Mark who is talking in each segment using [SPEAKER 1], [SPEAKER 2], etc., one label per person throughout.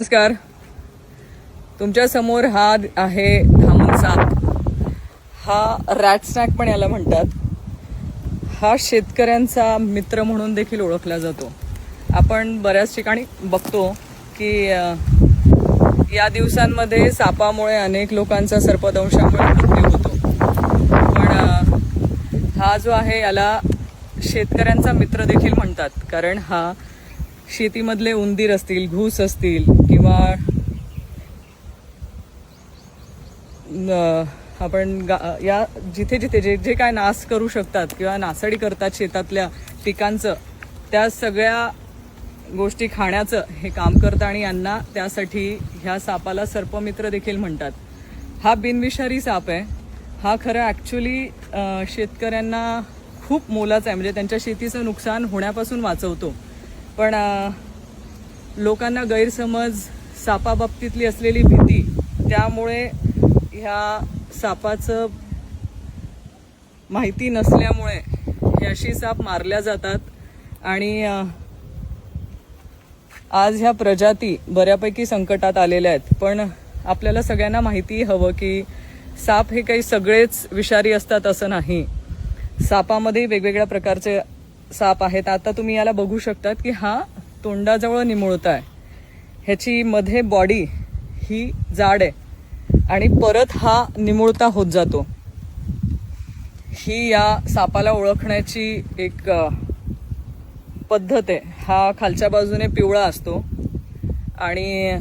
[SPEAKER 1] नमस्कार. तुमच्या समोर हा आहे धामण साप. हा रॅट स्नॅक पण याला म्हणतात. हा शेतकऱ्यांचा मित्र म्हणून देखील ओळखला जातो. आपण बऱ्याच ठिकाणी बघतो की या दिवसांमध्ये सापामुळे अनेक लोकांचा सर्पदंशामुळे मृत्यू होतो. पण हा जो आहे याला शेतकऱ्यांचा मित्र देखील म्हणतात, कारण हा शेतीमधले उंदीर असतील, घूस असतील किंवा आपण या जिथे जिथे जे जे काय नाश करू शकतात किंवा नासाडी करतात शेतातल्या पिकांचं, त्या सगळ्या गोष्टी खाण्याचं हे काम करतं आणि यांना त्यासाठी ह्या सापाला सर्पमित्र देखील म्हणतात. हा बिनविषारी साप आहे. हा खरं ॲक्च्युली शेतकऱ्यांना खूप मोलाचा आहे, म्हणजे त्यांच्या शेतीचं नुकसान होण्यापासून वाचवतो. पण लोकांना गैरसमज, सापाबाबतीतली असलेली भीती, त्यामुळे ह्या सापाचं माहिती नसल्यामुळे हे अशी साप मारल्या जातात. आणि आज ह्या प्रजाती बऱ्यापैकी संकटात आलेल्या आहेत. पण आपल्याला सगळ्यांना माहिती हवं की साप हे काही सगळेच विषारी असतात असं नाही. सापामध्ये वेगवेगळ्या प्रकारचे साप आहेत. आता तुम्ही याला बघू शकतात की हा तोंडाजवळ निमुळता आहे. ह्याची मध्ये बॉडी ही जाड आहे आणि परत हा निमुळता होत जातो. ही या सापाला ओळखण्याची एक पद्धत आहे. हा खालच्या बाजूने पिवळा असतो आणि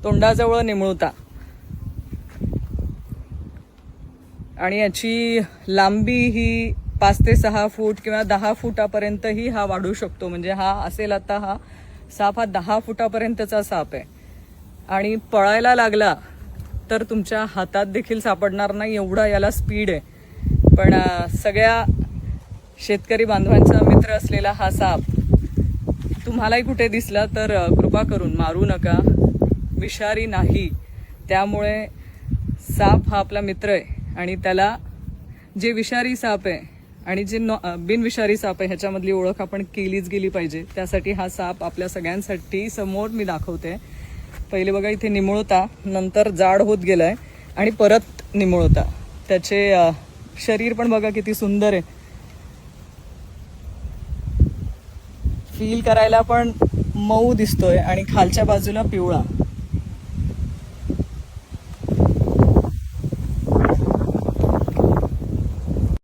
[SPEAKER 1] तोंडाजवळ निमुळता, आणि याची लांबी ही 5 ते 6 फूट किंवा 10 फुटापर्यंतही हा वाढू शकतो. म्हणजे हा असेल आता हा साप हा 10 फुटापर्यंतचा साप आहे. आणि पळायला लागला तर तुमच्या हातात देखील सापडणार नाही, एवढा याला स्पीड आहे. पण सगळ्या शेतकरी बांधवांचा मित्र असलेला हा साप तुम्हालाही कुठे दिसला तर कृपा करून मारू नका. विषारी नाही. त्यामुळे साप हा आपला मित्र आहे आणि त्याला जे विषारी साप आहे आणि जे बिनविषारी साप आहे ह्याच्यामधली ओळख आपण केलीच गेली पाहिजे. त्यासाठी हा साप आपल्या सगळ्यांसाठी समोर मी दाखवते. पहिले बघा, इथे निमुळता, नंतर जाड होत गेलाय आणि परत निमुळता. त्याचे शरीर पण बघा किती सुंदर आहे. फील करायला पण मऊ दिसतोय आणि खालच्या बाजूला पिवळा.